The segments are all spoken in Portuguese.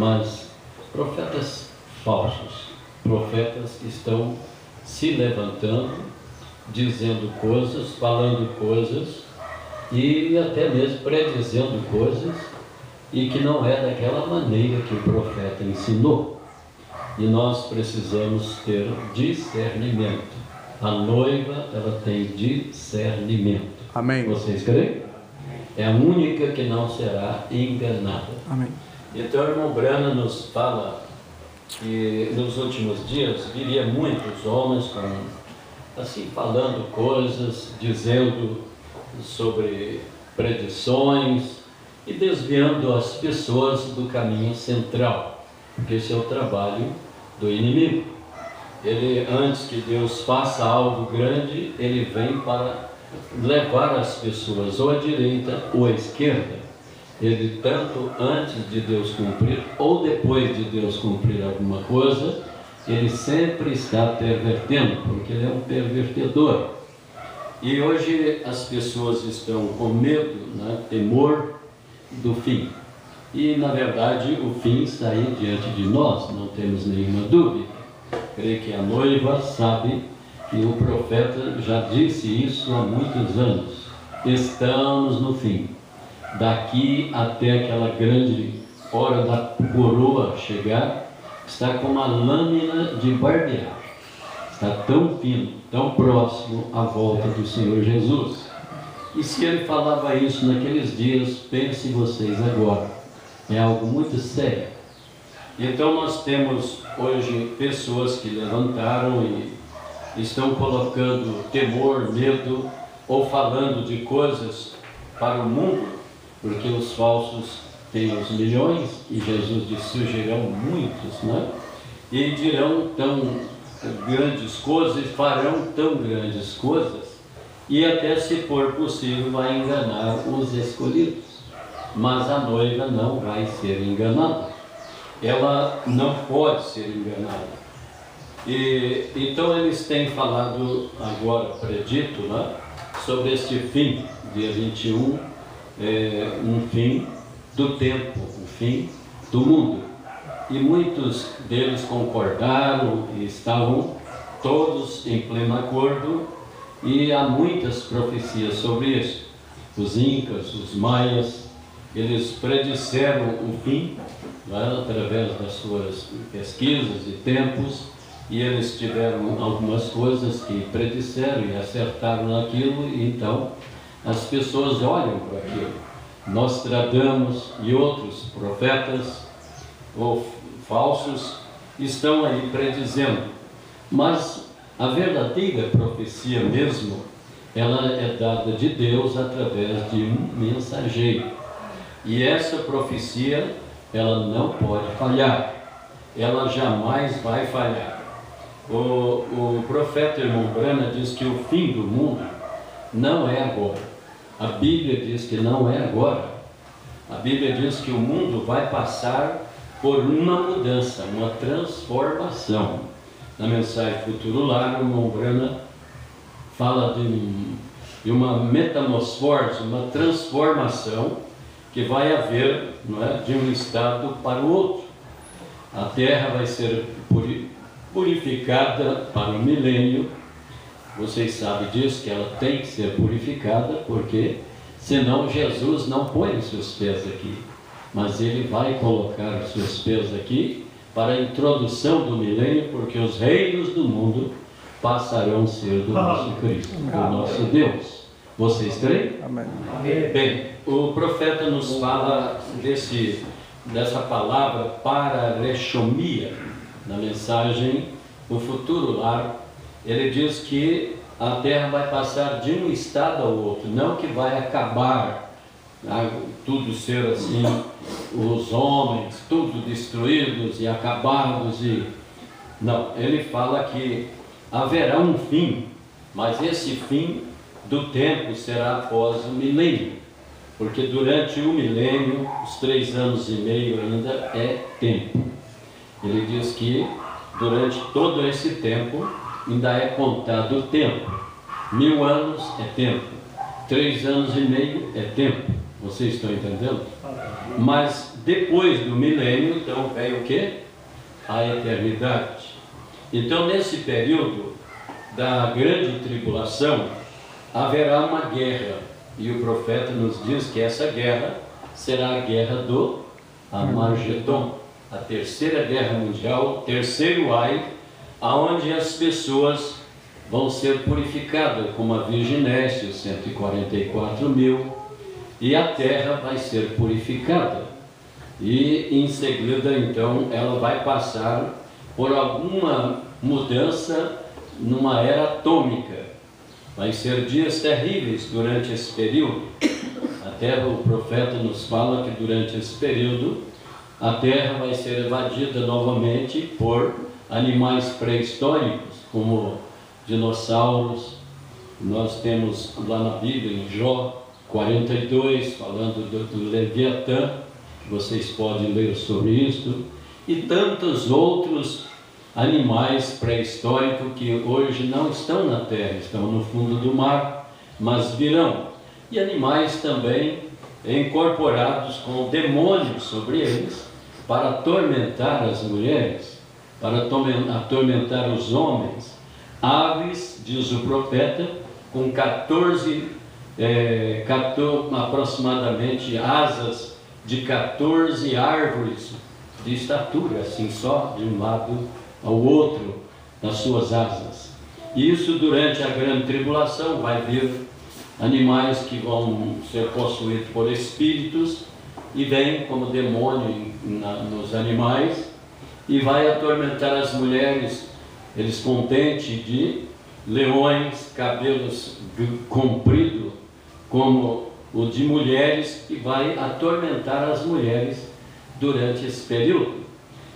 mas profetas falsos, profetas que estão se levantando, dizendo coisas, falando coisas e até mesmo predizendo coisas e que não é daquela maneira que o profeta ensinou. E nós precisamos ter discernimento. A noiva, ela tem discernimento. Amém. Vocês creem? É a única que não será enganada. Amém. Então, o irmão Branham nos fala que nos últimos dias viria muitos homens assim, falando coisas, dizendo sobre predições e desviando as pessoas do caminho central, porque esse é o trabalho do inimigo. Ele, antes que Deus faça algo grande, ele vem para levar as pessoas ou à direita ou à esquerda. Ele, tanto antes de Deus cumprir ou depois de Deus cumprir alguma coisa, ele sempre está pervertendo, porque ele é um pervertedor. E hoje as pessoas estão com medo, né, temor do fim. E na verdade o fim está aí diante de nós, não temos nenhuma dúvida. Creio que a noiva sabe que o profeta já disse isso há muitos anos. Estamos no fim. Daqui até aquela grande hora da coroa chegar, está como uma lâmina de barbear. Está tão fino, tão próximo à volta do Senhor Jesus. E se ele falava isso naqueles dias, pense vocês agora. É algo muito sério. Então nós temos hoje pessoas que levantaram e estão colocando temor, medo, ou falando de coisas para o mundo, porque os falsos têm os milhões, e Jesus disse, surgirão muitos, né? E dirão tão grandes coisas, farão tão grandes coisas, e até, se for possível, vai enganar os escolhidos. Mas a noiva não vai ser enganada. Ela não pode ser enganada. E então eles têm falado agora, predito, né, sobre este fim, dia 21, um fim do tempo, um fim do mundo. E muitos deles concordaram e estavam todos em pleno acordo, e há muitas profecias sobre isso. Os incas, os maias, eles predisseram o fim, né, através das suas pesquisas e tempos, e eles tiveram algumas coisas que predisseram e acertaram naquilo, e então as pessoas olham para aquilo. Nostradamus e outros profetas ou falsos estão aí predizendo, mas a verdadeira profecia mesmo, ela é dada de Deus através de um mensageiro, e essa profecia, ela não pode falhar, ela jamais vai falhar. O profeta irmão Branham diz que o fim do mundo não é agora. A Bíblia diz que não é agora. A Bíblia diz que o mundo vai passar por uma mudança, uma transformação. Na mensagem Futuro Lar, o irmão Branham fala de uma metamorfose, uma transformação que vai haver, não é, de um estado para o outro. A terra vai ser purificada para o milênio. Vocês sabem disso, que ela tem que ser purificada, porque senão Jesus não põe os seus pés aqui, mas ele vai colocar os seus pés aqui para a introdução do milênio, porque os reinos do mundo passarão a ser do nosso Cristo, do nosso Deus. Vocês creem? Amém. Bem, o profeta nos fala dessa palavra pararechomia, na mensagem O Futuro Lar. Ele diz que a terra vai passar de um estado ao outro, não que vai acabar, tudo ser assim, os homens, tudo destruídos e acabados, não, ele fala que haverá um fim, mas esse fim do tempo será após o milênio, porque durante o milênio, os 3 anos e meio ainda é tempo. Ele diz que durante todo esse tempo ainda é contado o tempo. 1000 anos é tempo, 3 anos e meio é tempo, Vocês estão entendendo? Mas depois do milênio, então, vem o quê? A eternidade. Então, nesse período da grande tribulação, haverá uma guerra. E o profeta nos diz que essa guerra será a guerra do Armagedon, a terceira guerra mundial, terceiro ai, aonde as pessoas vão ser purificadas, como a Virgem Néssia, 144 mil, e a terra vai ser purificada. E em seguida, então, ela vai passar por alguma mudança numa era atômica. Vai ser dias terríveis durante esse período. Até o profeta nos fala que durante esse período a terra vai ser invadida novamente por animais pré-históricos, como dinossauros. Nós temos lá na Bíblia, em Jó 42, falando do Leviatã, que vocês podem ler sobre isso, e tantos outros animais pré-históricos que hoje não estão na terra, estão no fundo do mar, mas virão. E animais também incorporados com demônios sobre eles, para atormentar as mulheres, para atormentar os homens. Aves, diz o profeta, com 14, aproximadamente asas de 14 árvores de estatura, assim só de um lado ao outro, nas suas asas. E isso durante a grande tribulação vai vir animais que vão ser possuídos por espíritos e vem como demônio nos animais e vai atormentar as mulheres, eles contentes de leões, cabelos compridos como o de mulheres, e vai atormentar as mulheres durante esse período.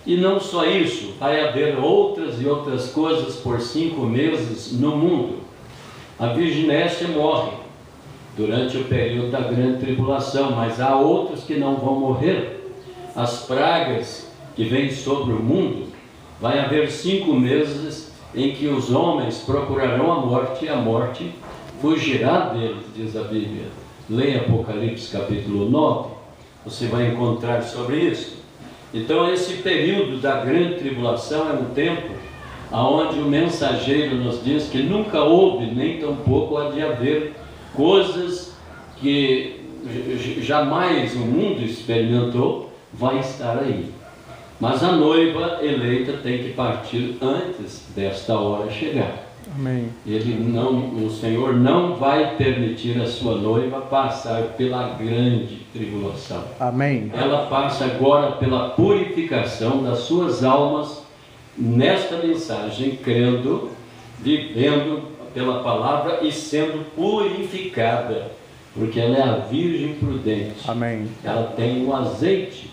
E não só isso, vai haver outras e outras coisas por 5 meses no mundo. A Virgem Néssia morre durante o período da grande tribulação, mas há outros que não vão morrer. As pragas que vêm sobre o mundo, vai haver 5 meses em que os homens procurarão a morte, e a morte fugirá deles, diz a Bíblia. Leia Apocalipse capítulo 9, você vai encontrar sobre isso. Então esse período da grande tribulação é um tempo onde o mensageiro nos diz que nunca houve, nem tampouco há de haver, coisas que jamais o mundo experimentou, vai estar aí. Mas a noiva eleita tem que partir antes desta hora chegar. Amém. O Senhor não vai permitir a sua noiva passar pela grande tribulação. Amém. Ela passa agora pela purificação das suas almas nesta mensagem, crendo, vivendo pela palavra e sendo purificada, porque ela é a Virgem prudente. Amém. Ela tem o azeite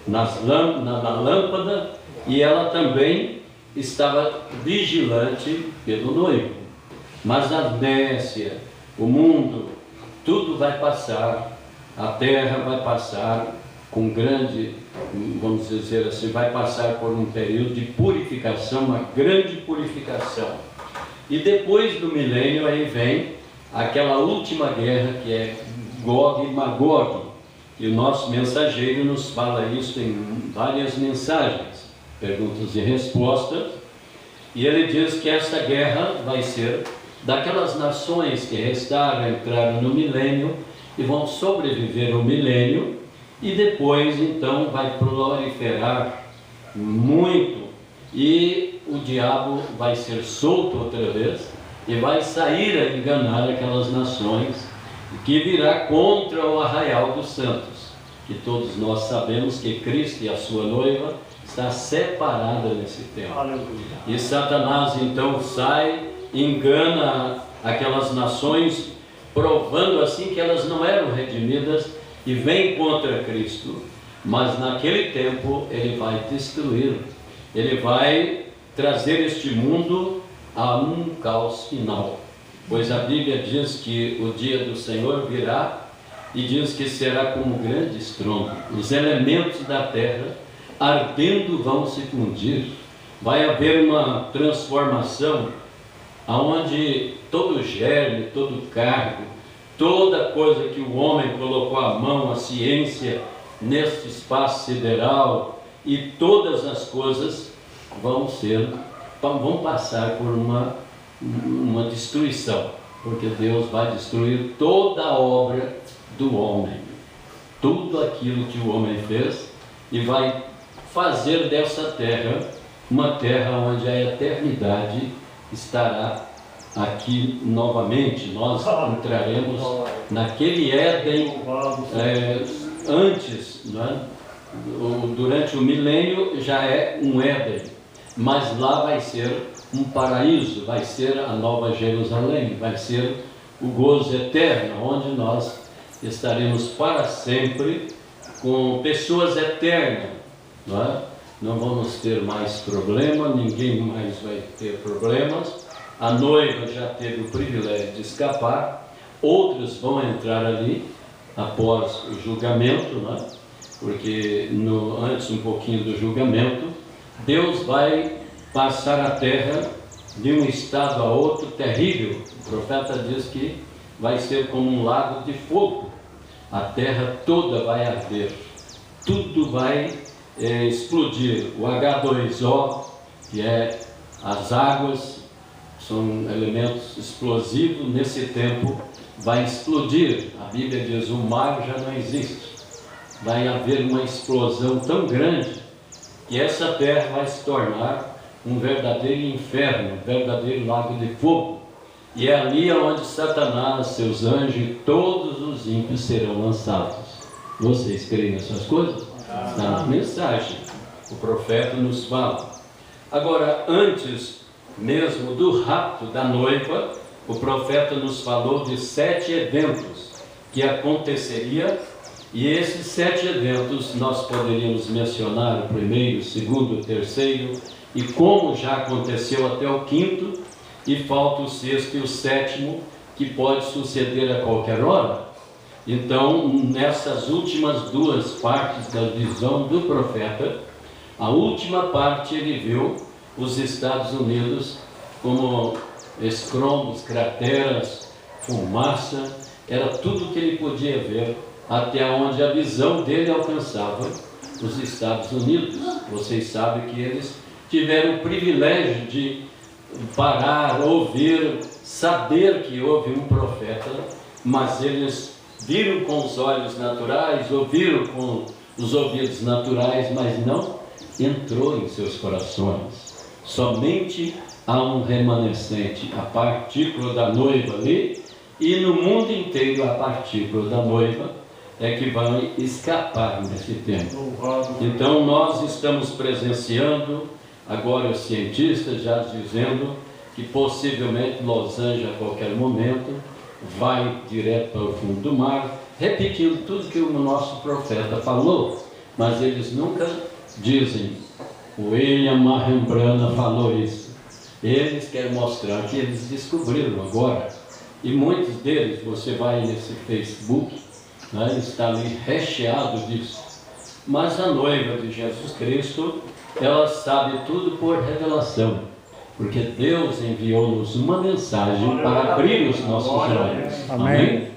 na lâmpada, e ela também estava vigilante pelo noivo. Mas a Néssia, o mundo, tudo vai passar, a terra vai passar com grande, vamos dizer assim, vai passar por um período de purificação, uma grande purificação. E depois do milênio aí vem aquela última guerra, que é Gog e Magog. E o nosso mensageiro nos fala isso em várias mensagens, perguntas e respostas. E ele diz que esta guerra vai ser daquelas nações que restaram, entraram no milênio e vão sobreviver ao milênio, e depois então vai proliferar muito, e o diabo vai ser solto outra vez e vai sair a enganar aquelas nações, que virá contra o arraial dos santos, que todos nós sabemos que Cristo e a sua noiva está separada nesse tempo. Aleluia. E Satanás então sai, engana aquelas nações, provando assim que elas não eram redimidas, e vem contra Cristo. Mas naquele tempo ele vai destruir, ele vai trazer este mundo a um caos final. Pois a Bíblia diz que o dia do Senhor virá, e diz que será como um grande estrondo. Os elementos da terra ardendo vão se fundir. Vai haver uma transformação onde todo germe, todo cargo, toda coisa que o homem colocou a mão, a ciência, neste espaço sideral, e todas as coisas vão passar por uma destruição, porque Deus vai destruir toda a obra do homem, tudo aquilo que o homem fez, e vai fazer dessa terra uma terra onde a eternidade estará aqui novamente. Nós entraremos naquele Éden antes, né? Durante o milênio já é um Éden, mas lá vai ser um paraíso, vai ser a nova Jerusalém, vai ser o gozo eterno, onde nós estaremos para sempre com pessoas eternas, não é? Não vamos ter mais problema, ninguém mais vai ter problemas. A noiva já teve o privilégio de escapar, outros vão entrar ali após o julgamento, não é? Porque antes um pouquinho do julgamento, Deus vai passar a terra de um estado a outro terrível. O profeta diz que vai ser como um lago de fogo, a terra toda vai arder, tudo vai explodir. O H2O, que é as águas, são elementos explosivos, nesse tempo vai explodir. A Bíblia diz: o mar já não existe. Vai haver uma explosão tão grande que essa terra vai se tornar um verdadeiro inferno, um verdadeiro lago de fogo. E é ali onde Satanás, seus anjos e todos os ímpios serão lançados. Vocês creem nessas coisas? Está na mensagem. O profeta nos fala. Agora, antes mesmo do rapto da noiva, o profeta nos falou de 7 eventos que aconteceria. E esses 7 eventos nós poderíamos mencionar: o primeiro, o segundo, o terceiro, e como já aconteceu até o 5º, e falta o 6º e o 7º, que pode suceder a qualquer hora. Então, nessas últimas 2 partes da visão do profeta, a última parte ele viu os Estados Unidos como escrombos, crateras, fumaça, era tudo que ele podia ver, até onde a visão dele alcançava os Estados Unidos. Vocês sabem que eles tiveram o privilégio de parar, ouvir, saber que houve um profeta, mas eles viram com os olhos naturais, ouviram com os ouvidos naturais, mas não entrou em seus corações. Somente há um remanescente, a partícula da noiva ali, e no mundo inteiro a partícula da noiva é que vai escapar nesse tempo. Então nós estamos presenciando agora os cientistas já dizendo que possivelmente Los Angeles a qualquer momento vai direto para o fundo do mar, repetindo tudo que o nosso profeta falou, mas eles nunca dizem: o William Marrembrana falou isso. Eles querem mostrar que eles descobriram agora, e muitos deles, você vai nesse Facebook, né, está ali recheado disso. Mas a noiva de Jesus Cristo, ela sabe tudo por revelação, porque Deus enviou-nos uma mensagem para abrir os nossos olhos. Amém?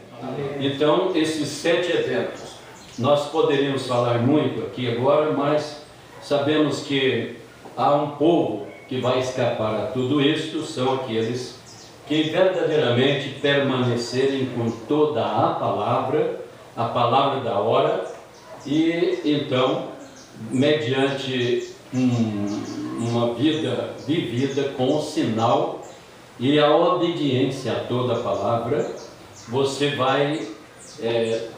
Então, esses 7 eventos, nós poderíamos falar muito aqui agora, mas sabemos que há um povo que vai escapar a tudo isto, são aqueles que verdadeiramente permanecerem com toda a palavra da hora, e então, mediante uma vida vivida com o sinal e a obediência a toda a palavra, você vai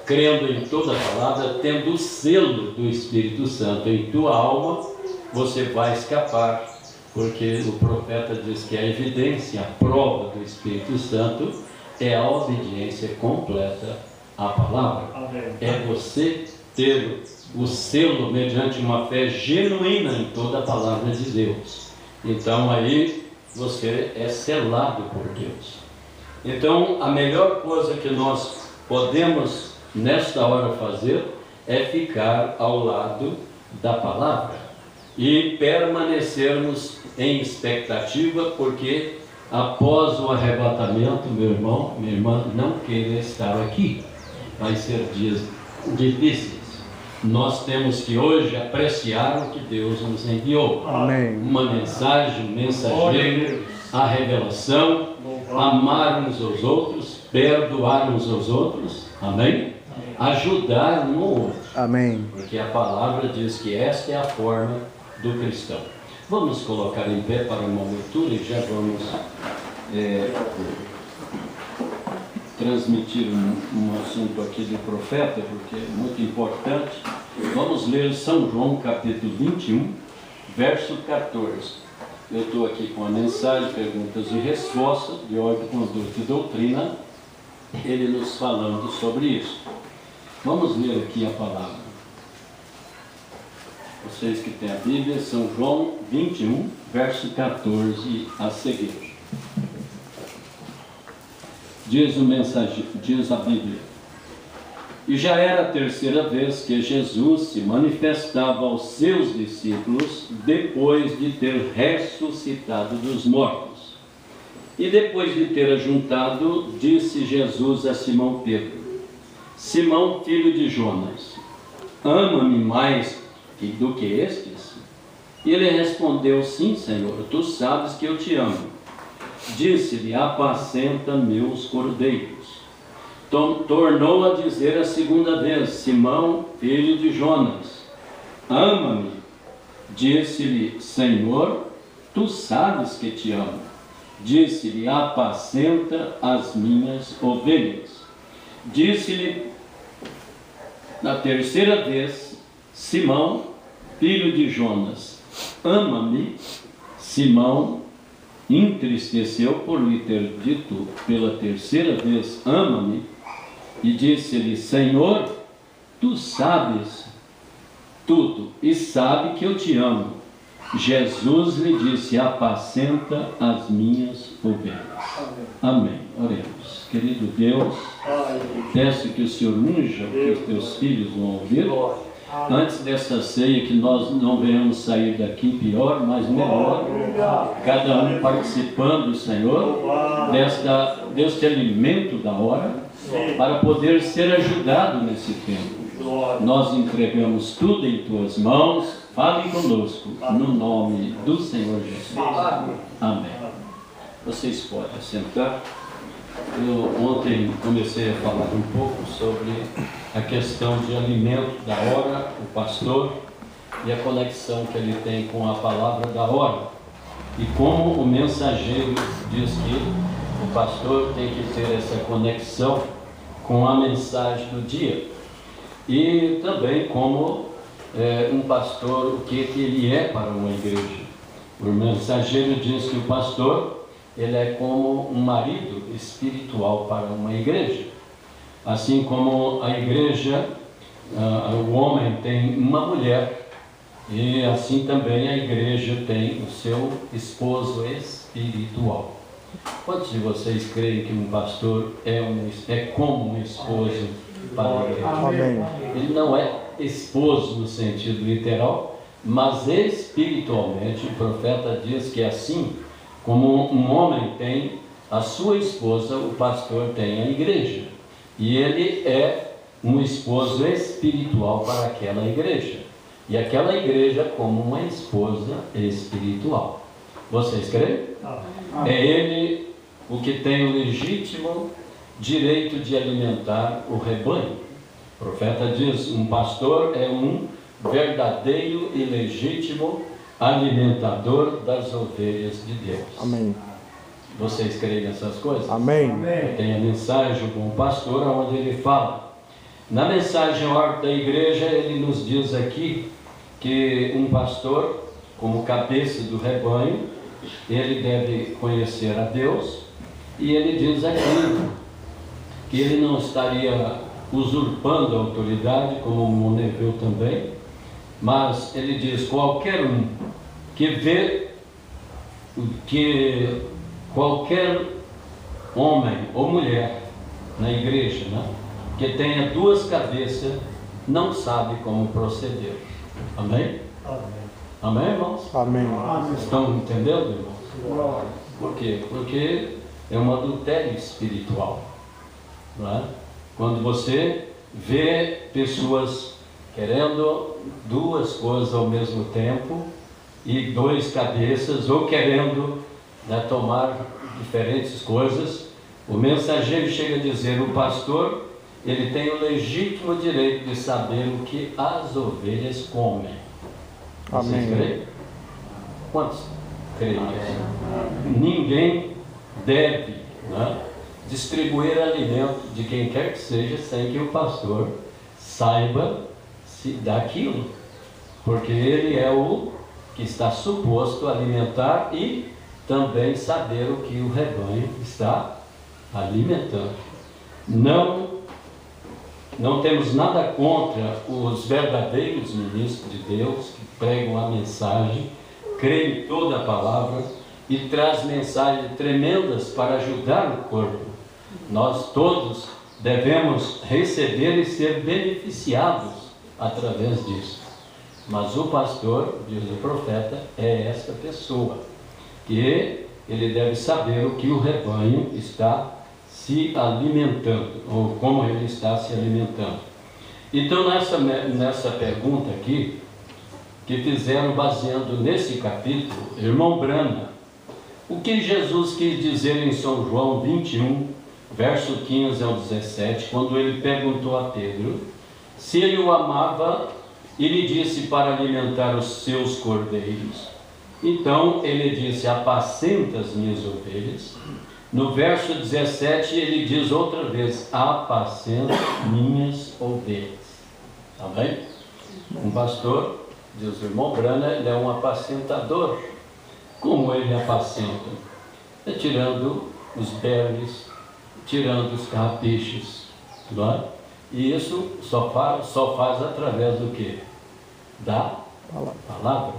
crendo em toda a palavra, tendo o selo do Espírito Santo em tua alma, você vai escapar, porque o profeta diz que a evidência, a prova do Espírito Santo é a obediência completa à palavra. É você ter o selo mediante uma fé genuína em toda a palavra de Deus. Então aí você é selado por Deus. Então a melhor coisa que nós podemos nesta hora fazer é ficar ao lado da palavra e permanecermos em expectativa, porque após o arrebatamento, meu irmão, minha irmã, não queira estar aqui. Vai ser dias difíceis. Nós temos que hoje apreciar o que Deus nos enviou. Amém. Uma mensagem, um mensageiro, a revelação, amar uns aos outros, perdoar uns aos outros, amém? Ajudar um ao outro. Amém. Porque a palavra diz que esta é a forma do cristão. Vamos colocar em pé para uma leitura e já vamos transmitir um assunto aqui do profeta, porque é muito importante. Vamos ler São João capítulo 21, verso 14. Eu estou aqui com a mensagem, perguntas e respostas, de ordem, conduta e doutrina, ele nos falando sobre isso. Vamos ler aqui a palavra. Vocês que têm a Bíblia, São João 21, verso 14 a seguir. Diz a Bíblia: E já era a terceira vez que Jesus se manifestava aos seus discípulos depois de ter ressuscitado dos mortos. E depois de ter ajuntado, disse Jesus a Simão Pedro: Simão, filho de Jonas, ama-me mais do que estes? E ele respondeu: Sim, Senhor, tu sabes que eu te amo. Disse-lhe: apacenta meus cordeiros. Tornou a dizer a segunda vez: Simão, filho de Jonas, ama-me. Disse-lhe: Senhor, tu sabes que te amo. Disse-lhe: apacenta as minhas ovelhas. Disse-lhe na terceira vez: Simão, filho de Jonas, ama-me. Simão entristeceu por lhe ter dito pela terceira vez: ama-me, e disse-lhe: Senhor, tu sabes tudo e sabe que eu te amo. Jesus lhe disse: apacenta as minhas ovelhas. Amém. Oremos. Querido Deus, peço que o Senhor unja o que os teus filhos vão ouvir. Antes dessa ceia, que nós não venhamos sair daqui pior, mas melhor, cada um participando, Senhor, deste alimento da hora, para poder ser ajudado nesse tempo. Nós entregamos tudo em tuas mãos. Fale conosco, no nome do Senhor Jesus. Amém. Vocês podem sentar. Eu ontem comecei a falar um pouco sobre a questão de alimento da hora, o pastor, e a conexão que ele tem com a palavra da hora. E como o mensageiro diz que o pastor tem que ter essa conexão com a mensagem do dia. E também como um pastor, o que ele é para uma igreja. O mensageiro diz que o pastor, ele é como um marido espiritual para uma igreja. Assim como a igreja, o homem tem uma mulher, e assim também a igreja tem o seu esposo espiritual. Quantos de vocês creem que um pastor é como um esposo para a igreja? Amém. Ele não é esposo no sentido literal, mas espiritualmente o profeta diz que assim como um homem tem a sua esposa, o pastor tem a igreja. E ele é um esposo espiritual para aquela igreja. E aquela igreja como uma esposa espiritual. Vocês creem? É ele o que tem o legítimo direito de alimentar o rebanho. O profeta diz: um pastor é um verdadeiro e legítimo alimentador das ovelhas de Deus. Amém. Vocês creem nessas coisas? Amém. Tem a mensagem do bom pastor, onde ele fala. Na mensagem ordem da igreja, ele nos diz aqui que um pastor, como cabeça do rebanho, ele deve conhecer a Deus, e ele diz aqui que ele não estaria usurpando a autoridade, como o Moneveu também, mas ele diz: qualquer um que vê que qualquer homem ou mulher na igreja, né, que tenha duas cabeças, não sabe como proceder. Amém? Amém, irmãos? Amém. Estão entendendo, irmãos? Por quê? Porque é um adultério espiritual. Não é? Quando você vê pessoas querendo duas coisas ao mesmo tempo e dois cabeças, ou querendo, né, tomar diferentes coisas, o mensageiro chega a dizer: o pastor, ele tem o legítimo direito de saber o que as ovelhas comem. Vocês creem? Quantos creem? Ninguém deve, né, distribuir alimento de quem quer que seja sem que o pastor saiba daquilo, porque ele é o que está suposto a alimentar e também saber o que o rebanho está alimentando. Não temos nada contra os verdadeiros ministros de Deus que pregam a mensagem, creem em toda a palavra e traz mensagens tremendas para ajudar o corpo. Nós todos devemos receber e ser beneficiados através disso. Mas o pastor, diz o profeta, é esta pessoa, que ele deve saber o que o rebanho está se alimentando, ou como ele está se alimentando. Então, nessa pergunta aqui, que fizeram baseando nesse capítulo, irmão Brana, o que Jesus quis dizer em São João 21, verso 15 ao 17, quando ele perguntou a Pedro se ele o amava e lhe disse para alimentar os seus cordeiros. Então ele disse: apacenta as minhas ovelhas. No verso 17 ele diz outra vez: apacenta minhas ovelhas. Está bem? Um pastor, diz o irmão Brana, ele é um apacentador. Como ele apacenta? É tirando os berles, tirando os carrapichos, não é? E isso só faz através do quê? Da palavra.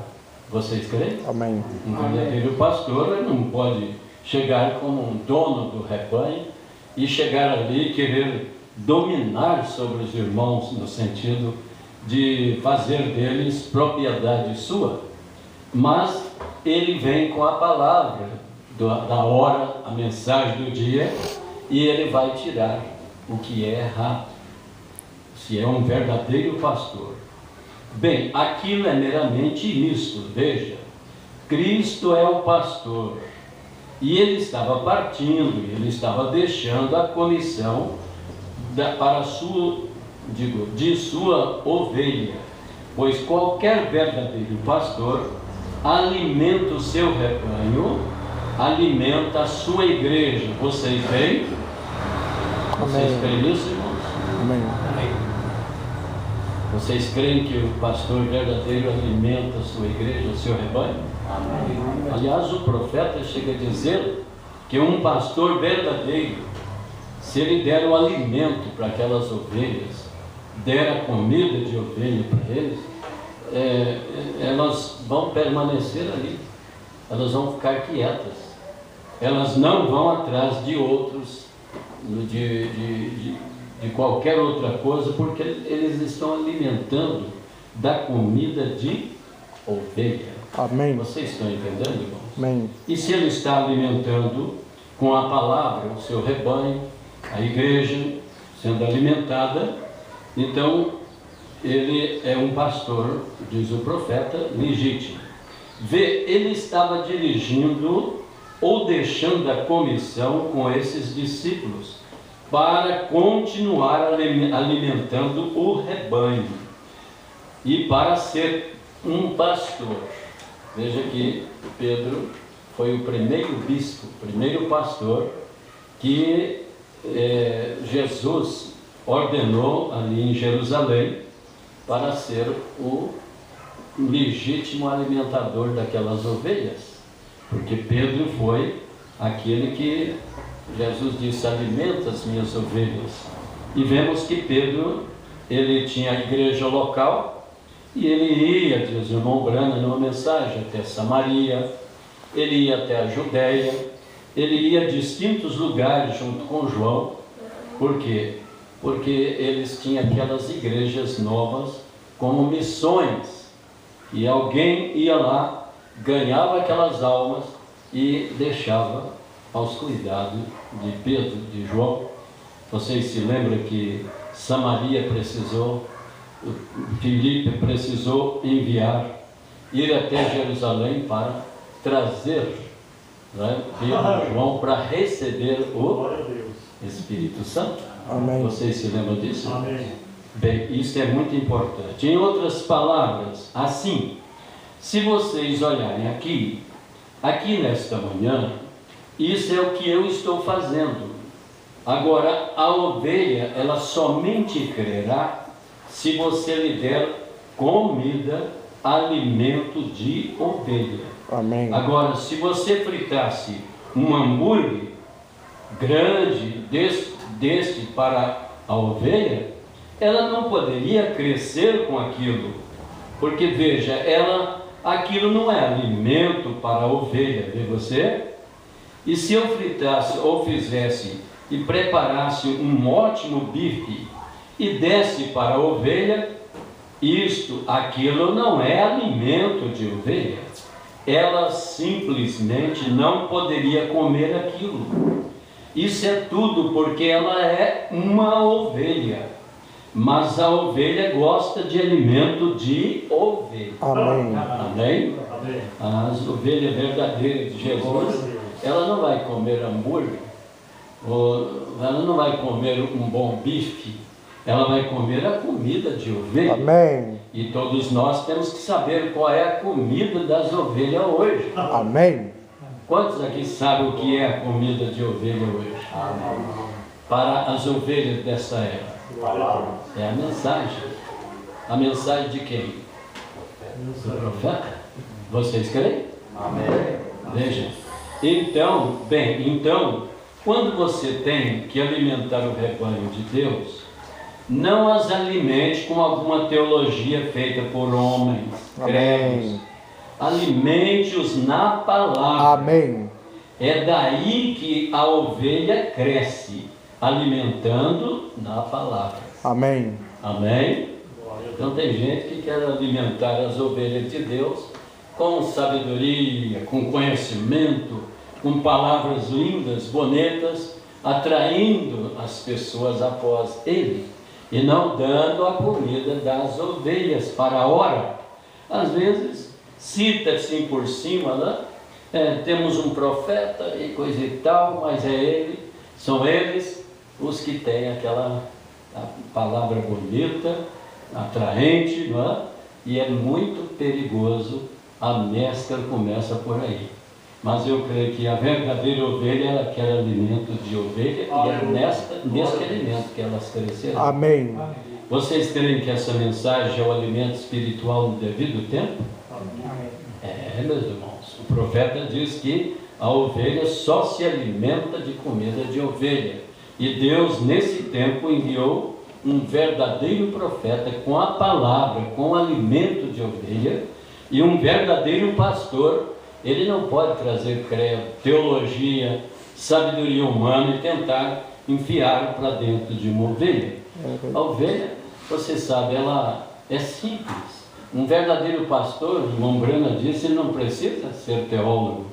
Vocês creem? Amém. Um verdadeiro pastor, ele não pode chegar como um dono do rebanho e chegar ali e querer dominar sobre os irmãos, no sentido de fazer deles propriedade sua, mas ele vem com a palavra da hora, a mensagem do dia, e ele vai tirar o que é errado, se é um verdadeiro pastor. Bem, aquilo é meramente misto. Veja, Cristo é o pastor, e ele estava partindo, ele estava deixando a comissão para de sua ovelha, pois qualquer verdadeiro pastor alimenta o seu rebanho, alimenta a sua igreja. Vocês veem? Vocês creem nisso, irmãos? Amém. Vocês creem que o pastor verdadeiro alimenta a sua igreja, o seu rebanho? Amém. Aliás, o profeta chega a dizer que um pastor verdadeiro, se ele der o alimento para aquelas ovelhas, der a comida de ovelha para eles, elas vão permanecer ali, elas vão ficar quietas, elas não vão atrás de outros, de qualquer outra coisa, porque eles estão alimentando da comida de ovelha. Amém. Vocês estão entendendo, irmãos? Amém. E se ele está alimentando com a palavra o seu rebanho, a igreja sendo alimentada, então ele é um pastor, diz o profeta, legítimo. Vê, ele estava dirigindo ou deixando a comissão com esses discípulos para continuar alimentando o rebanho e para ser um pastor. Veja que Pedro foi o primeiro bispo, o primeiro pastor que Jesus ordenou ali em Jerusalém para ser o legítimo alimentador daquelas ovelhas, porque Pedro foi aquele que Jesus disse: alimenta as minhas ovelhas. E vemos que Pedro, ele tinha a igreja local, e ele ia, diz o irmão Brana numa mensagem, até Samaria, ele ia até a Judéia, ele ia a distintos lugares junto com João. Por quê? Porque eles tinham aquelas igrejas novas como missões, e alguém ia lá, ganhava aquelas almas e deixava aos cuidados de Pedro, de João. Vocês se lembram que Samaria precisou, Filipe precisou ir até Jerusalém para trazer, né, Pedro e João para receber o Espírito Santo. Amém. Vocês se lembram disso? Amém. Bem, isso é muito importante. Em outras palavras, assim, se vocês olharem aqui nesta manhã, isso é o que eu estou fazendo. Agora, a ovelha, ela somente crerá se você lhe der comida, alimento de ovelha. Amém. Agora, se você fritasse um hambúrguer grande deste para a ovelha, ela não poderia crescer com aquilo, porque veja, aquilo não é alimento para a ovelha, vê você? E se eu fritasse ou fizesse e preparasse um ótimo bife e desse para a ovelha, aquilo não é alimento de ovelha. Ela simplesmente não poderia comer aquilo. Isso é tudo porque ela é uma ovelha. Mas a ovelha gosta de alimento de ovelha. Amém. Amém? Amém. As ovelhas verdadeiras de Jesus, ela não vai comer hambúrguer, ou ela não vai comer um bom bife, ela vai comer a comida de ovelha. Amém. E todos nós temos que saber qual é a comida das ovelhas hoje. Amém. Quantos aqui sabem o que é a comida de ovelha hoje? Amém. Para as ovelhas dessa era. É a mensagem. A mensagem de quem? Do profeta. Vocês creem? Amém. Veja. Então, quando você tem que alimentar o rebanho de Deus, não as alimente com alguma teologia feita por homens, credos. Alimente-os na palavra. Amém. É daí que a ovelha cresce, alimentando na palavra. Amém. Amém? Então tem gente que quer alimentar as ovelhas de Deus com sabedoria, com conhecimento, com palavras lindas, bonitas, atraindo as pessoas após ele e não dando a comida das ovelhas para a hora. Às vezes cita assim por cima, né? Temos um profeta e coisa e tal, mas são eles os que têm aquela palavra bonita, atraente, não é? E é muito perigoso, a mescla começa por aí. Mas eu creio que a verdadeira ovelha, ela quer alimento de ovelha, e é neste alimento que elas crescerão. Amém. Vocês creem que essa mensagem é o alimento espiritual no devido tempo? Meus irmãos, o profeta diz que a ovelha só se alimenta de comida de ovelha. E Deus, nesse tempo, enviou um verdadeiro profeta com a palavra, com o alimento de ovelha, e um verdadeiro pastor. Ele não pode trazer credo, teologia, sabedoria humana e tentar enfiar para dentro de uma ovelha. A ovelha, você sabe, ela é simples. Um verdadeiro pastor, o irmão Brana disse, ele não precisa ser teólogo,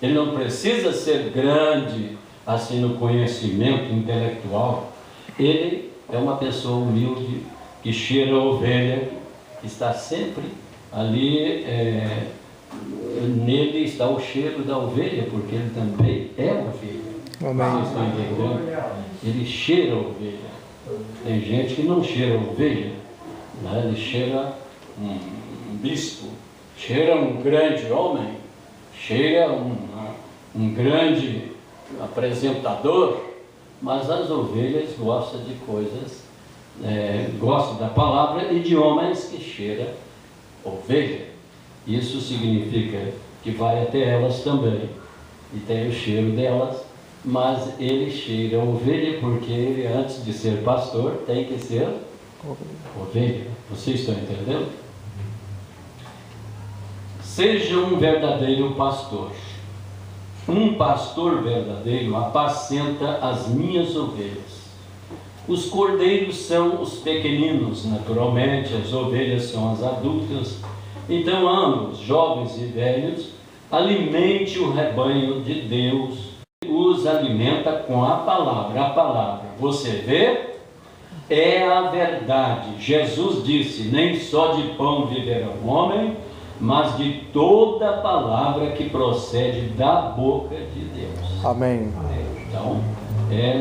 ele não precisa ser grande assim no conhecimento intelectual. Ele é uma pessoa humilde, que cheira a ovelha, que está sempre ali, nele está o cheiro da ovelha, porque ele também é ovelha. Amém. Vocês estão entendendo? Ele cheira a ovelha. Tem gente que não cheira a ovelha, né? Ele cheira um bispo, cheira um grande homem, cheira um grande apresentador, mas as ovelhas gostam de coisas, gostam da palavra e de homens que cheiram ovelha. Isso significa que vai até elas também, e tem o cheiro delas, mas ele cheira a ovelha, porque ele, antes de ser pastor, tem que ser ovelha. Vocês estão entendendo? Seja um verdadeiro pastor. Um pastor verdadeiro apacenta as minhas ovelhas. Os cordeiros são os pequeninos, naturalmente, as ovelhas são as adultas. Então ambos, jovens e velhos, alimente o rebanho de Deus, os alimenta com a palavra. A palavra, você vê, é a verdade. Jesus disse: nem só de pão viverá o homem, mas de toda a palavra que procede da boca de Deus. Amém. Então,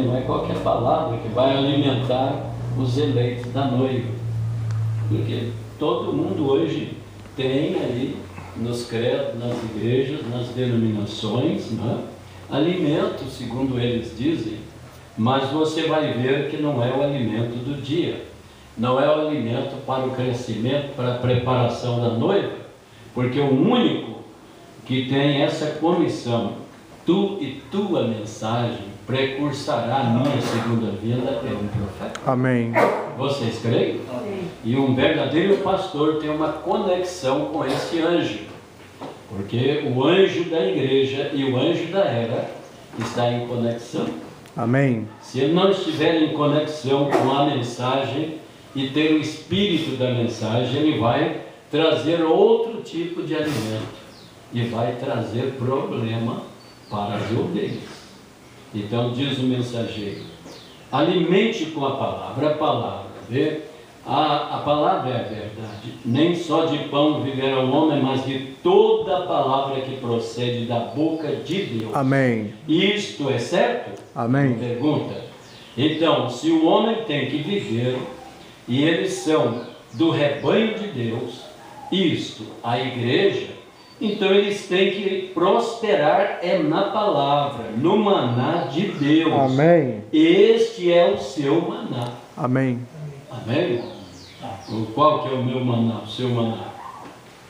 não é qualquer palavra que vai alimentar os eleitos da noiva, porque todo mundo hoje tem aí nos credos, nas igrejas, nas denominações, né, alimento, segundo eles dizem, mas você vai ver que não é o alimento do dia, não é o alimento para o crescimento, para a preparação da noiva, porque o único que tem essa comissão, tu e tua mensagem precursará a minha segunda vinda, é um profeta. Amém. Vocês creem? Amém. E um verdadeiro pastor tem uma conexão com esse anjo, porque o anjo da igreja e o anjo da era está em conexão. Amém. Se ele não estiver em conexão com a mensagem e ter o espírito da mensagem, ele vai trazer outro tipo de alimento e vai trazer problema para as ovelhas. Então diz o mensageiro: alimente com a palavra, vê? A palavra é a verdade. Nem só de pão viverá o homem, mas de toda a palavra que procede da boca de Deus. Amém. Isto é certo? Amém. Pergunta. Então, se o homem tem que viver, e eles são do rebanho de Deus, isto, a igreja, então eles têm que prosperar na palavra, no maná de Deus. Amém. Este é o seu maná. Amém. Amém? Qual que é o meu maná, o seu maná?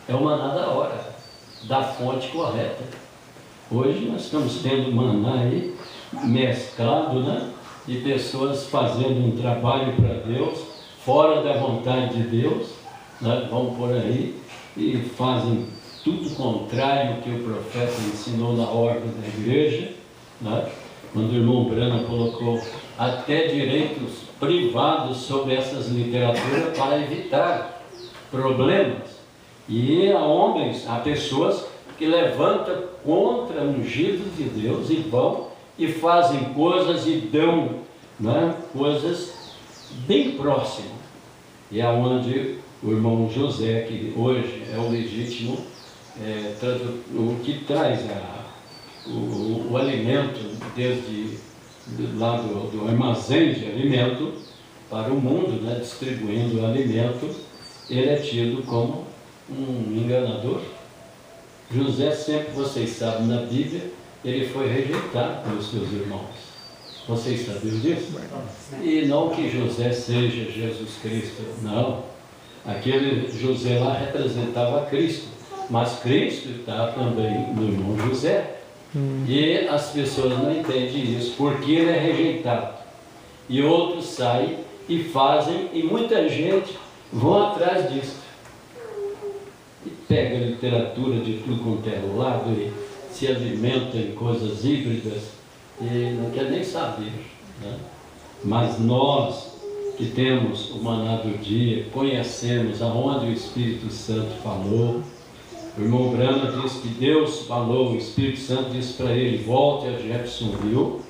É o maná da hora, da fonte correta. Hoje nós estamos tendo maná aí, mesclado, né? De pessoas fazendo um trabalho para Deus, fora da vontade de Deus, né? Vão por aí e fazem tudo contrário ao que o profeta ensinou na ordem da igreja, né? Quando o irmão Brana colocou até direitos privados sobre essas literaturas para evitar problemas. E há homens, há pessoas que levantam contra ungidos de Deus e vão e fazem coisas e dão, né, coisas bem próximas. E é onde o irmão José, que hoje é o legítimo, o que traz o alimento desde lá do armazém de alimento para o mundo, né, distribuindo o alimento, ele é tido como um enganador. José, sempre, vocês sabem, na Bíblia, ele foi rejeitado pelos seus irmãos. Vocês sabiam disso? E não que José seja Jesus Cristo, não. Aquele José lá representava Cristo, mas Cristo está também no irmão José. E as pessoas não entendem isso, porque ele é rejeitado. E outros saem e fazem, e muita gente vão atrás disso. E pega a literatura de tudo quanto é lado e se alimenta em coisas híbridas e não quer nem saber, né? Mas nós que temos o maná do dia, conhecemos aonde o Espírito Santo falou. O irmão Brana disse que Deus falou, o Espírito Santo disse para ele: volte a Jeffersonville,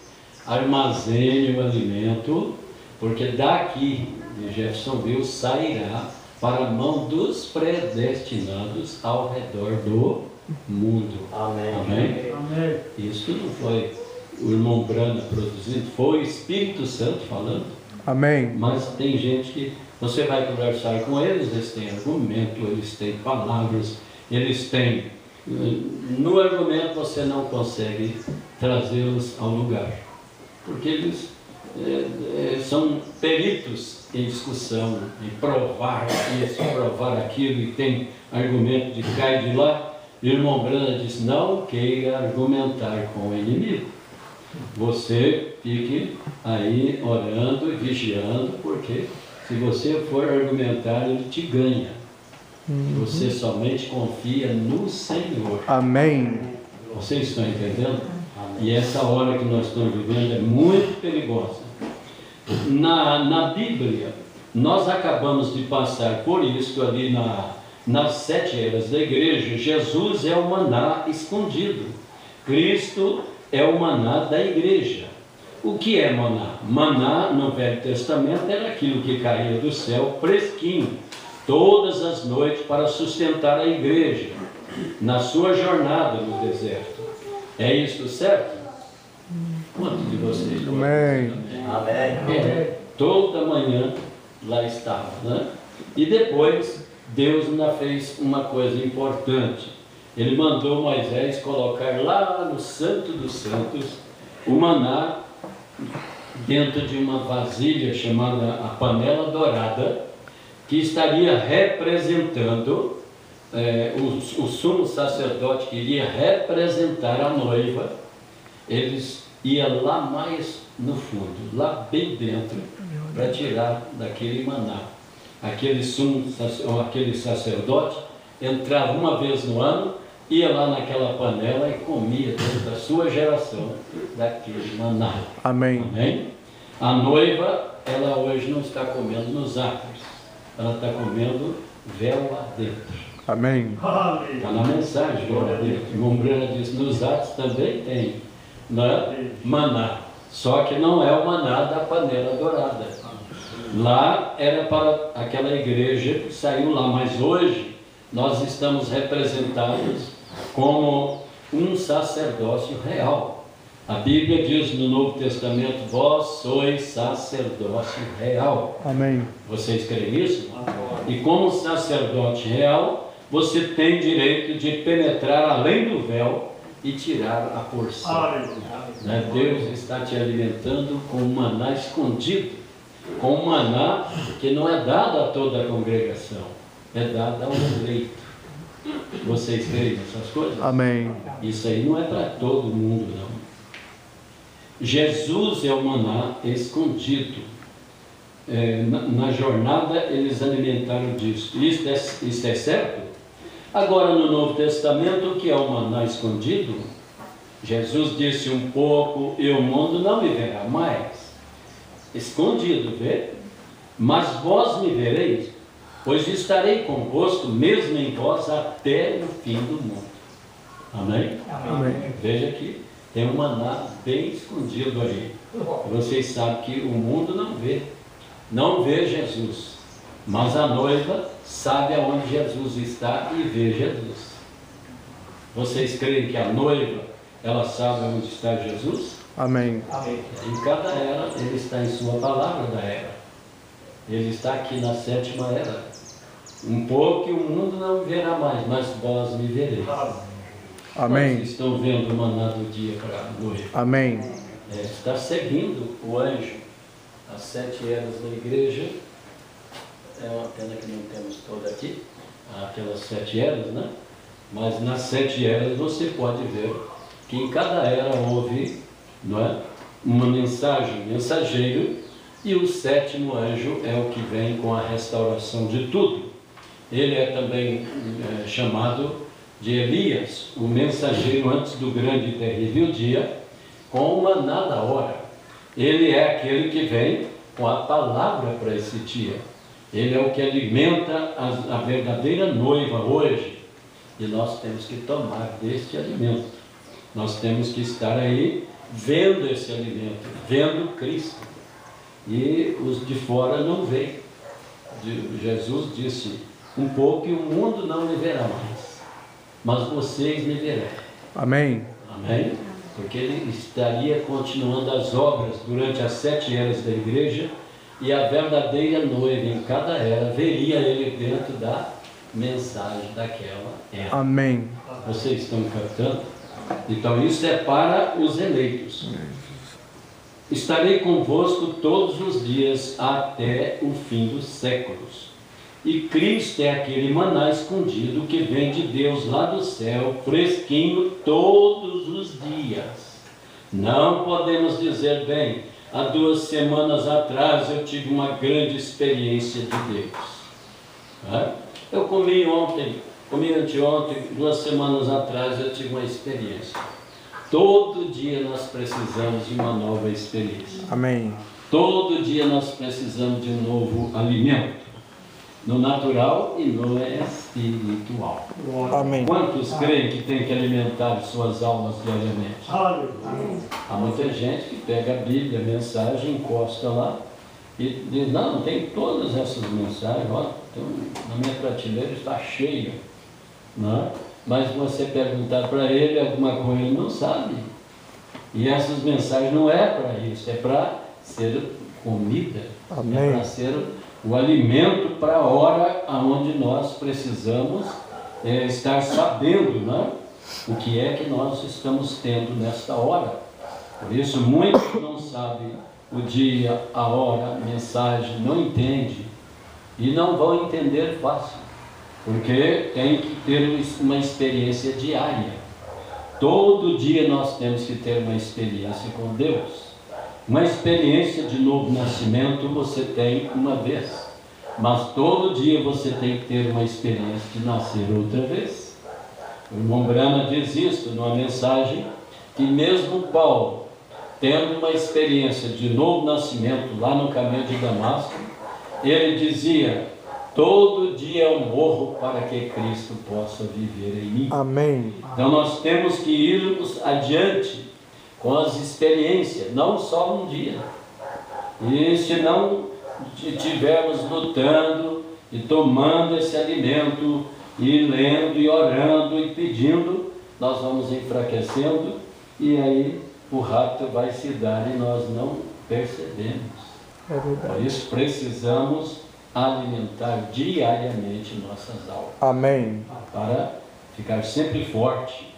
armazene o alimento, porque daqui de Jeffersonville sairá para a mão dos predestinados ao redor do mundo. Amém. Amém? Amém. Isso não foi o irmão Brana produzindo, foi o Espírito Santo falando. Amém. Mas tem gente que você vai conversar com eles, eles têm argumento, eles têm palavras, eles têm. No argumento você não consegue trazê-los ao lugar, porque eles são peritos em discussão, em provar isso, provar aquilo, e tem argumento de cá e de lá. E o irmão Brana diz: não queira argumentar com o inimigo. Você fique aí orando e vigiando, porque se você for argumentar, ele te ganha. Você somente confia no Senhor. Amém. Vocês estão entendendo? Amém. E essa hora que nós estamos vivendo é muito perigosa. Na Bíblia, nós acabamos de passar por isso ali nas 7 eras da igreja, Jesus é o maná escondido. Cristo é o maná da igreja. O que é maná? Maná, no Velho Testamento, era aquilo que caía do céu fresquinho, todas as noites, para sustentar a igreja na sua jornada no deserto. É isso certo? Quantos de vocês? Amém. Amém. Toda manhã lá estava, né? E depois Deus ainda fez uma coisa importante. Ele mandou Moisés colocar lá no Santo dos Santos o maná dentro de uma vasilha chamada a panela dourada, que estaria representando o sumo sacerdote que iria representar a noiva. Eles iam lá mais no fundo, lá bem dentro, para tirar daquele maná. Aquele sacerdote entrava uma vez no ano, ia lá naquela panela e comia dentro da sua geração daquele maná. Amém. Amém? A noiva, ela hoje não está comendo nos átrios, ela está comendo véu lá dentro. Amém. Está na mensagem lá dentro. O Umbrella diz, nos átrios também tem, né? Maná, só que não é o maná da panela dourada. Lá era para aquela igreja que saiu lá, mas hoje nós estamos representados como um sacerdócio real. A Bíblia diz no Novo Testamento, vós sois sacerdócio real. Amém. Vocês creem nisso? E como sacerdote real, você tem direito de penetrar além do véu e tirar a porção. Né? Deus está te alimentando com um maná escondido, com um maná que não é dado a toda a congregação, é dado ao eleito. Vocês creem nessas coisas? Amém. Isso aí não é para todo mundo, não. Jesus é o maná escondido. Na jornada eles alimentaram disso. Isso é certo? Agora no Novo Testamento, o que é o maná escondido? Jesus disse um pouco e o mundo não me verá mais. Escondido, vê? Mas vós me vereis, pois estarei convosco mesmo em vós até o fim do mundo. Amém? Amém. Veja que tem um maná bem escondido aí. Vocês sabem que o mundo não vê Jesus, mas a noiva sabe aonde Jesus está e vê Jesus. Vocês creem que a noiva, ela sabe onde está Jesus? Amém. Em cada era, ele está em sua palavra da era. Ele está aqui na 7ª era. Um pouco e o mundo não me verá mais, mas vós me vereis. Amém. Vocês estão vendo o maná do dia para a noiva. Amém. Está seguindo o anjo. As 7 eras da igreja. É uma pena que não temos toda aqui, aquelas 7 eras, né? Mas nas 7 eras você pode ver que em cada era houve, não é, uma mensagem, mensageiro, e o 7º anjo é o que vem com a restauração de tudo. Ele é também chamado de Elias, o mensageiro antes do grande e terrível dia, com o maná da hora. Ele é aquele que vem com a palavra para esse dia. Ele é o que alimenta a verdadeira noiva hoje. E nós temos que tomar deste alimento. Nós temos que estar aí vendo esse alimento, vendo Cristo. E os de fora não veem. Jesus disse, um pouco e o mundo não me verá mais, mas vocês me verão. Amém. Amém? Porque ele estaria continuando as obras durante as 7 eras da igreja, e a verdadeira noiva em cada era veria ele dentro da mensagem daquela era. Amém. Vocês estão captando? Então isso é para os eleitos. Estarei convosco todos os dias até o fim dos séculos. E Cristo é aquele maná escondido que vem de Deus lá do céu, fresquinho todos os dias. Não podemos dizer, bem, há 2 semanas atrás eu tive uma grande experiência de Deus. Eu comi ontem, comi anteontem, 2 semanas atrás eu tive uma experiência. Todo dia nós precisamos de uma nova experiência. Amém. Todo dia nós precisamos de um novo alimento. no natural e no espiritual. Amém. Quantos creem que tem que alimentar suas almas diariamente? Há muita gente que pega a Bíblia, a mensagem, encosta lá e diz, não, tem todas essas mensagens, ó, na minha prateleira está cheia. Não? Mas você perguntar para ele alguma coisa, ele não sabe. E essas mensagens não é para isso, é para ser comida. Amém. É para ser o alimento para a hora onde nós precisamos estar sabendo, né? O que é que nós estamos tendo nesta hora. Por isso, muitos não sabem o dia, a hora, a mensagem, não entendem e não vão entender fácil, porque tem que ter uma experiência diária. Todo dia nós temos que ter uma experiência com Deus. Uma experiência de novo nascimento você tem uma vez, mas todo dia você tem que ter uma experiência de nascer outra vez. O irmão Brana diz isso numa mensagem, que mesmo Paulo, tendo uma experiência de novo nascimento lá no caminho de Damasco, ele dizia, todo dia eu morro para que Cristo possa viver em mim. Amém. Então nós temos que irmos adiante com as experiências, não só um dia. E se não estivermos lutando e tomando esse alimento, e lendo e orando e pedindo, nós vamos enfraquecendo e aí o rato vai se dar e nós não percebemos. É verdade. Por isso precisamos alimentar diariamente nossas almas. Amém. Para ficar sempre forte,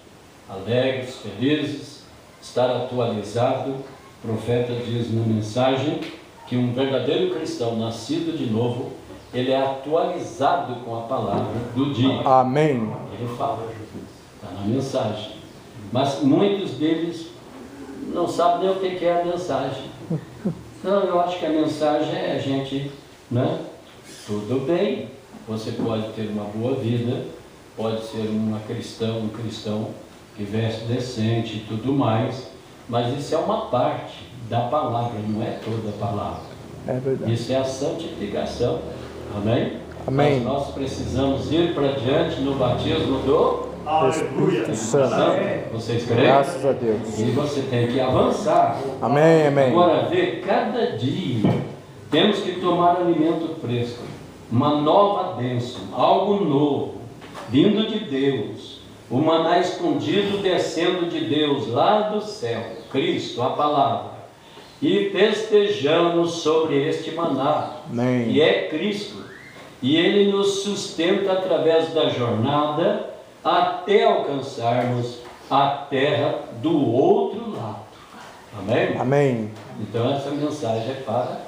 alegres, felizes, estar atualizado. O profeta diz na mensagem que um verdadeiro cristão nascido de novo, ele é atualizado com a palavra do dia. Amém. Ele fala, está na mensagem. Mas muitos deles não sabem nem o que é a mensagem. Então eu acho que a mensagem é a gente, né? Tudo bem, você pode ter uma boa vida, pode ser um cristão que veste decente e tudo mais, mas isso é uma parte da palavra, não é toda a palavra. É verdade. Isso é a santificação. Amém? Amém. Mas nós precisamos ir para diante no batismo do Espírito Santo. Vocês creem? Graças a Deus. E você tem que avançar. Amém, amém. Agora vê, cada dia temos que tomar alimento fresco, uma nova bênção, algo novo, vindo de Deus, o maná escondido descendo de Deus lá do céu, Cristo, a palavra, e festejamos sobre este maná, Amém. que é Cristo, e Ele nos sustenta através da jornada até alcançarmos a terra do outro lado. Amém? Amém. Então essa mensagem é para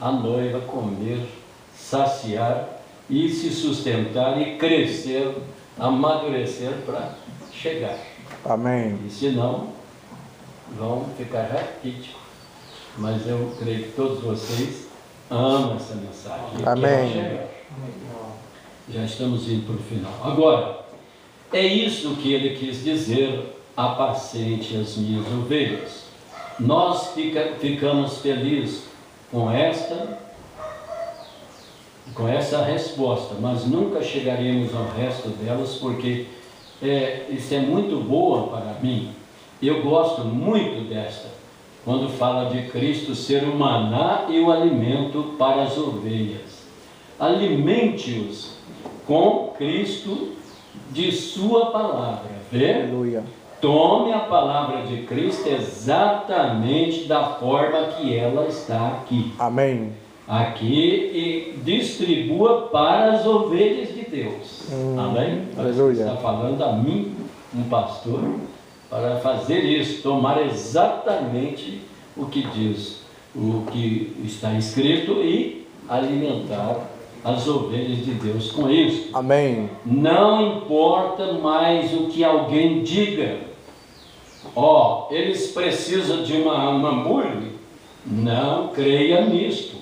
a noiva comer, saciar e se sustentar e crescer, amadurecer para chegar. Amém. E senão, vão ficar raquíticos. Mas eu creio que todos vocês amam essa mensagem. E Amém. querem chegar. Já estamos indo para o final. Agora, é isso que ele quis dizer, apacente as minhas ovelhas. Nós ficamos felizes com essa resposta, mas nunca chegaremos ao resto delas, porque isso é muito boa para mim. Eu gosto muito desta, quando fala de Cristo ser o maná e o alimento para as ovelhas. Alimente-os com Cristo de sua palavra. Vê? Aleluia. Tome a palavra de Cristo exatamente da forma que ela está aqui. Amém. Aqui e distribua para as ovelhas de Deus. Amém? Aleluia. Está falando a mim, um pastor, para fazer isso, tomar exatamente o que diz, o que está escrito e alimentar as ovelhas de Deus com isso. Amém. Não importa mais o que alguém diga. Eles precisam de uma hambúrguer. Não creia nisto.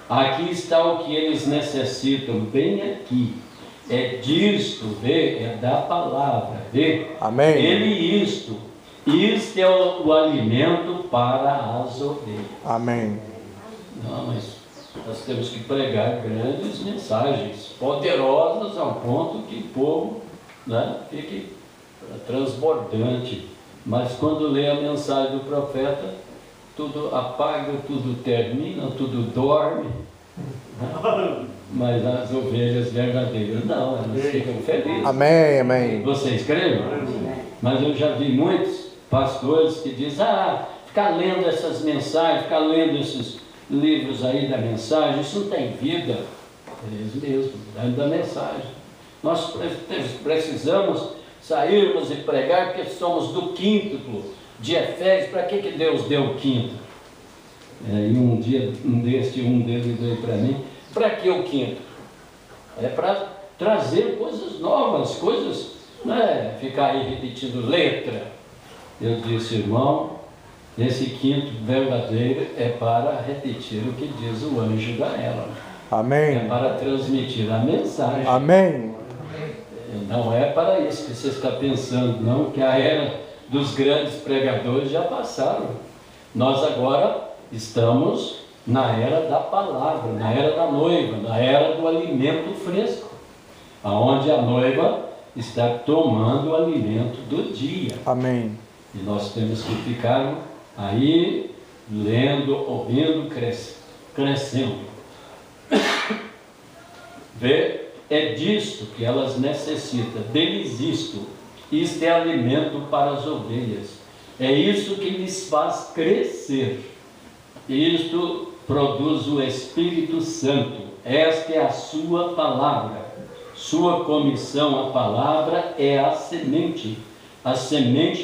Aqui está o que eles necessitam, bem aqui. É disto, vê? É da palavra, vê? Amém. Isto é o alimento para as ovelhas. Amém. Não, mas Nós temos que pregar grandes mensagens, poderosas ao ponto que o povo, né, fique transbordante. Mas quando lê a mensagem do profeta, tudo apaga, tudo termina, tudo dorme. Né? Mas as ovelhas verdadeiras não, elas ficam felizes. Amém, amém. Vocês creem? Mas eu já vi muitos pastores que dizem, ficar lendo essas mensagens, ficar lendo esses livros aí da mensagem, isso não tem vida. Eles mesmos, dentro da mensagem. Nós precisamos sairmos e pregar, porque somos do quíntuplo de Efésios. Para que Deus deu o quinto? E um deles veio para mim, para que o quinto? É para trazer coisas novas, coisas, não é ficar aí repetindo letra. Eu disse, irmão, esse quinto verdadeiro é para repetir o que diz o anjo da ela. Amém. É para transmitir a mensagem. Amém. Não é para isso que você está pensando, não, que a era dos grandes pregadores já passaram. Nós agora estamos na era da palavra, na era da noiva, na era do alimento fresco, aonde a noiva está tomando o alimento do dia. Amém. E nós temos que ficar aí lendo, ouvindo, crescendo. É disto que elas necessitam, deles isto é alimento para as ovelhas, é isso que lhes faz crescer, isto produz o Espírito Santo, esta é a sua palavra, sua comissão, a palavra é a semente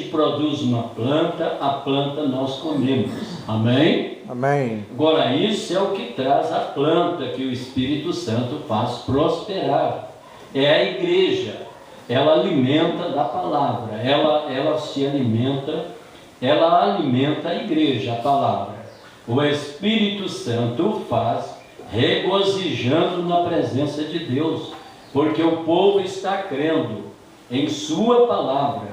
produz uma planta, a planta nós comemos, amém? Amém. Agora, isso é o que traz a planta que o Espírito Santo faz prosperar. É a igreja. Ela alimenta da palavra. Ela se alimenta, ela alimenta a igreja, a palavra. O Espírito Santo faz regozijando na presença de Deus, porque o povo está crendo em sua palavra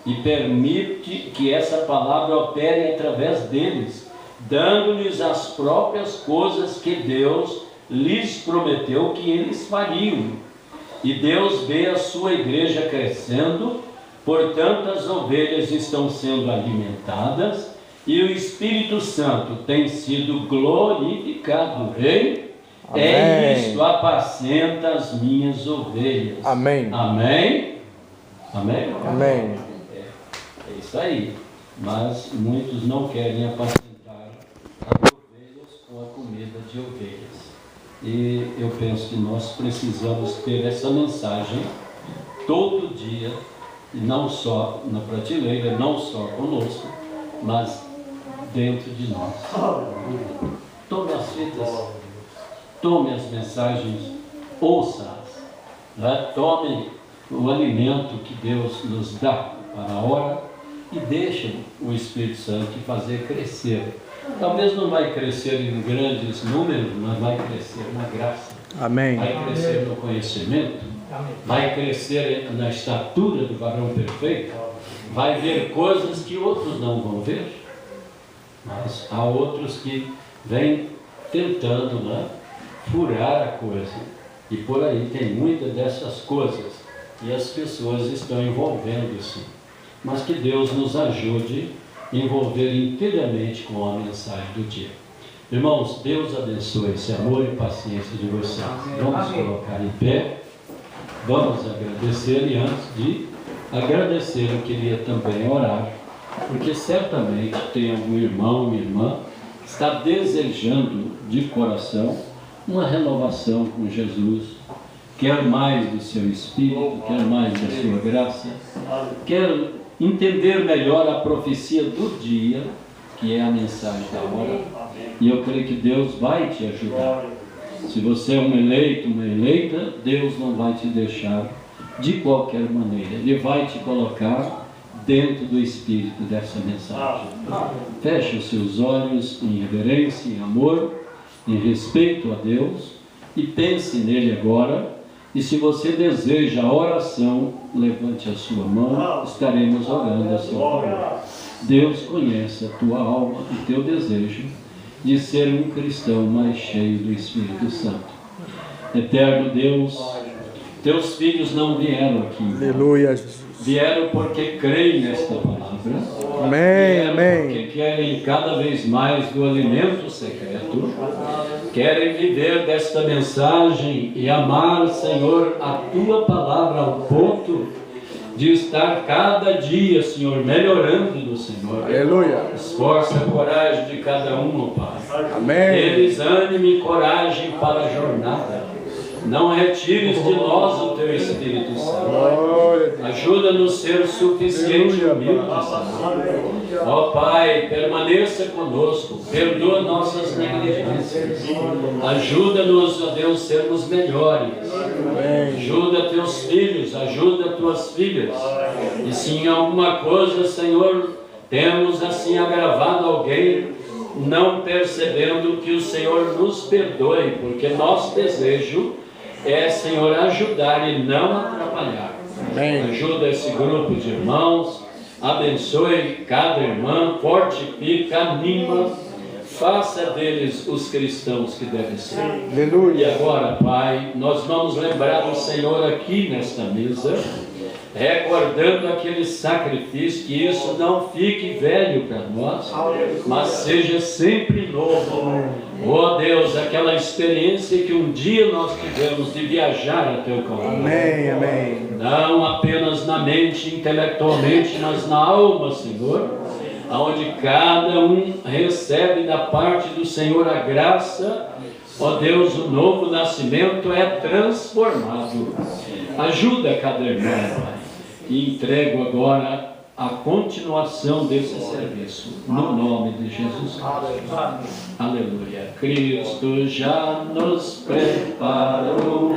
e permite que essa palavra opere através deles, dando-lhes as próprias coisas que Deus lhes prometeu que eles fariam. E Deus vê a sua igreja crescendo, portanto as ovelhas estão sendo alimentadas e o Espírito Santo tem sido glorificado. Rei, é isto, apacenta as minhas ovelhas. Amém. Amém? Amém? Amém. É isso aí. Mas muitos não querem apacentar as ovelhas com a comida de ovelhas. E eu penso que nós precisamos ter essa mensagem todo dia, e não só na prateleira, não só conosco, mas dentro de nós. Tome as fitas, tome as mensagens, ouça-as, né? Tome o alimento que Deus nos dá para a hora e deixe o Espírito Santo fazer crescer. Talvez não vai crescer em grandes números, mas vai crescer na graça. Amém. Vai crescer no conhecimento. Vai crescer na estatura do varão perfeito. Vai ver coisas que outros não vão ver. Mas há outros que vêm tentando, né, furar a coisa. E por aí tem muitas dessas coisas. E as pessoas estão envolvendo-se. Mas que Deus nos ajude a envolver inteiramente com a mensagem do dia. Irmãos, Deus abençoe esse amor e paciência de vocês. Vamos colocar em pé. Vamos agradecer. E antes de agradecer, eu queria também orar, porque certamente tem algum irmão ou irmã que está desejando de coração uma renovação com Jesus, quer mais do seu Espírito, quer mais da sua graça, quer entender melhor a profecia do dia, que é a mensagem da hora, e eu creio que Deus vai te ajudar. Se você é um eleito, uma eleita, Deus não vai te deixar de qualquer maneira, Ele vai te colocar dentro do espírito dessa mensagem. Feche os seus olhos em reverência, em amor, em respeito a Deus, e pense nele agora. E se você deseja a oração, levante a sua mão, estaremos orando a seu favor. Deus conhece a tua alma e teu desejo, de ser um cristão mais cheio do Espírito Santo. Eterno Deus, teus filhos não vieram aqui. Aleluia, Jesus. Vieram porque creem nesta palavra. Amém, amém. Porque querem cada vez mais do alimento secreto. Querem viver desta mensagem e amar, Senhor, a tua palavra ao ponto de estar cada dia, Senhor, melhorando do Senhor. Aleluia. Esforça a coragem de cada um, ó Pai. Amém. Eles ânimo e coragem para a jornada. Não retires de nós o teu Espírito Santo. Ajuda-nos a ser suficiente e humilde, Senhor. Ó Pai, permaneça conosco. Perdoa nossas negligências. Ajuda-nos, ó Deus, a sermos melhores. Ajuda teus filhos, ajuda tuas filhas. E se em alguma coisa, Senhor, temos assim agravado alguém, não percebendo, que o Senhor nos perdoe, porque nosso desejo é, Senhor, ajudar e não atrapalhar. Amém. Ajuda esse grupo de irmãos, abençoe cada irmã, fortifica, anima, faça deles os cristãos que devem ser. Aleluia. E agora, Pai, nós vamos lembrar o Senhor aqui nesta mesa, recordando aquele sacrifício, que isso não fique velho para nós, mas seja sempre novo. Oh Deus, aquela experiência que um dia nós tivemos de viajar a teu caminho. Amém, amém. Não apenas na mente, intelectualmente, mas na alma, Senhor, onde cada um recebe da parte do Senhor a graça. Ó Deus, o novo nascimento é transformado. Ajuda cada irmão, Pai. E entrego agora a continuação desse serviço, no nome de Jesus Cristo. Aleluia. Cristo já nos preparou